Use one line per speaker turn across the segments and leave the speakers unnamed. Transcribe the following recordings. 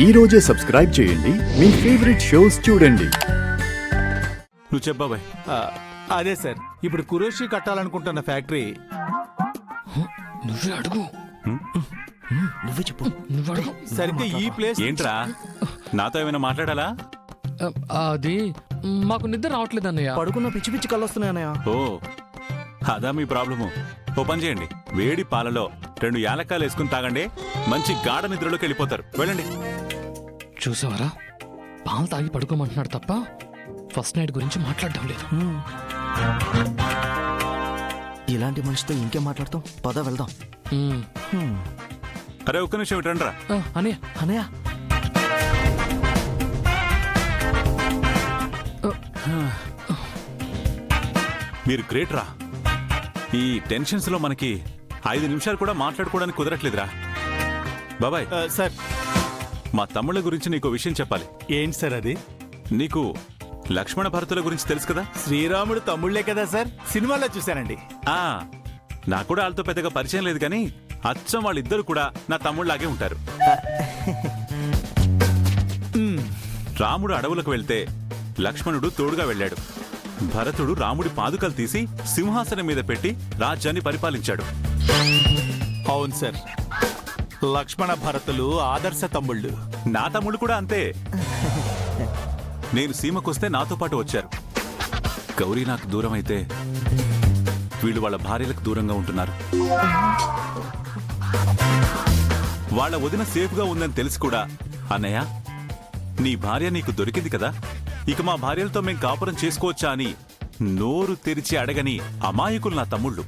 ఈ రోజే సబ్స్క్రైబ్ చేయండి మీ ఫేవరెట్ షోస్ చూడండి.
నువ్వు చెప్పాబాయ్.
అదే సార్, ఇప్పుడు కురోషి కట్టాలనుకుంటున్న ఫ్యాక్టరీ.
నువ్వే అడుగు.
నువ్వే చెప్పు.
నువ్వు అడుగు.
సరిగ్గా ఈ ప్లేస్
ఏంట్రా నాతో ఏమైనా మాట్లాడాలా?
అది మాకు నిద్ర రావట్లేదు అన్నయ్య.
పడుకున్న పిచ్చి పిచ్చి కళ్ళు వస్తున్నాయన్నయ్య.
ఓ అదా మీ ప్రాబ్లము. ఓ పని చేయండి, వేడి పాలలో 2 యాలక్కాయలు వేసుకుని తాగండి, మంచి గాఢ నిద్రలోకి వెళ్ళిపోతారు. వెళ్ళండి.
చూసావరా, పాలు తాగి పడుకోమంటున్నాడు తప్ప ఫస్ట్ నైట్ గురించి మాట్లాడడం లేదు.
ఇలాంటి మనిషితో ఇంకేం మాట్లాడతాం, పద వెళ్దాం.
అరే ఒక్క నిమిషం ఇటండ్రా.
అన్నయ్య
అనయ్య,
మీరు గ్రేట్ రా. ఈ టెన్షన్స్ లో మనకి 5 నిమిషాలు కూడా మాట్లాడుకోవడానికి కుదరట్లేదురా. బాబాయ్,
సార్
మా తమ్ముళ్ళ గురించి నీకు విషయం చెప్పాలి.
ఏంటి సార్ అది?
నీకు లక్ష్మణ భరతుల గురించి తెలుసు కదా?
శ్రీరాముడు తమ్ముళ్లే కదా సార్, సినిమాలో చూశానండి.
ఆ నాకు కూడా వాళ్ళతో పెద్దగా పరిచయం లేదు, కానీ అచ్చం వాళ్ళిద్దరు కూడా నా తమ్ముళ్లాగే ఉంటారు. రాముడు అడవులకు వెళ్తే లక్ష్మణుడు తోడుగా వెళ్ళాడు. భరతుడు రాముడి పాదుకలు తీసి సింహాసనం మీద పెట్టి రాజ్యాన్ని పరిపాలించాడు.
అవును సార్, లక్ష్మణ భరతులు ఆదర్శ తమ్ముళ్ళు.
నా తమ్ముడు కూడా అంతే. నేను సీమకొస్తే నాతో పాటు వచ్చారు. గౌరీ నాకు దూరం అయితే వీళ్ళు వాళ్ళ భార్యలకు దూరంగా ఉంటున్నారు. వాళ్ళ వదిన సేఫ్గా ఉందని తెలిసి కూడా, అన్నయ్య నీ భార్య నీకు దొరికింది కదా, ఇక మా భార్యలతో మేం కాపురం చేసుకోవచ్చా అని నోరు తెరిచి అడగని అమాయకులు నా తమ్ముళ్ళు.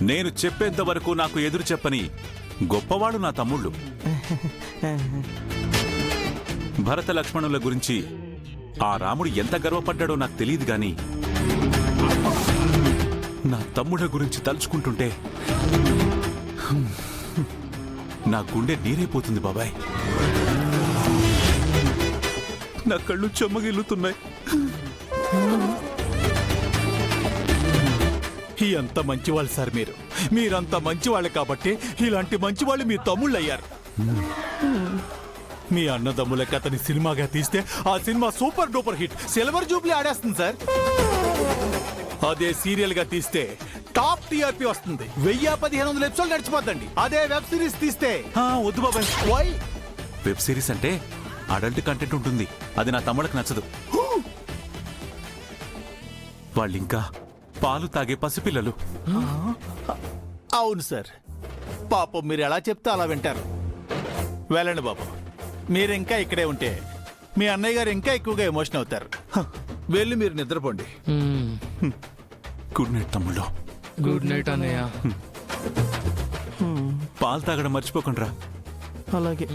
నేను చెప్పేంత వరకు నాకు ఎదురు చెప్పని గొప్పవాడు నా తమ్ముళ్ళు. భరత లక్ష్మణుల గురించి ఆ రాముడు ఎంత గర్వపడ్డాడో నాకు తెలియదు, గాని నా తమ్ముళ్ళ గురించి తలుచుకుంటుంటే నా గుండె నీరైపోతుంది బాబాయ్. నా కళ్ళు చెమ్మగిల్లుతున్నాయి.
ఎంత మంచివాళ్ళు సార్ మీరు. మీరంత మంచివాళ్ళు కాబట్టి ఇలాంటి మంచివాళ్ళు మీ తమ్ముళ్ళు అయ్యారు. మీ అన్నదమ్ములకి అతని సినిమాగా తీస్తే ఆ సినిమా super duper hit, silver jubilee ఆడేస్తుంది సార్. అదే సీరియల్ గా తీస్తే టాప్ టీఆర్పీ వస్తుంది, 1000-1500 ఎపిసోడ్ నడిచిపోద్దండి. అదే వెబ్ సిరీస్ తీస్తే
వద్దు బాబాయ్.
వై?
వెబ్ సిరీస్ అంటే అడల్ట్ కంటెంట్ ఉంటుంది, అది నా తమ్ముళ్ళకి నచ్చదు. వాళ్ళింకా పాలు తాగే పసిపిల్లలు.
అవును సార్, పాపం మీరు ఎలా చెప్తే అలా వింటారు. వెళ్ళండి బాబు, మీరు ఇంకా ఇక్కడే ఉంటే మీ అన్నయ్య గారు ఇంకా ఎక్కువగా ఎమోషన్ అవుతారు. వెళ్ళి మీరు నిద్రపోండి.
గుడ్ నైట్ తమ్ముళ్ళు.
గుడ్ నైట్ అన్నయ్య.
పాలు తాగడం మర్చిపోకండి రా.
అలాగే.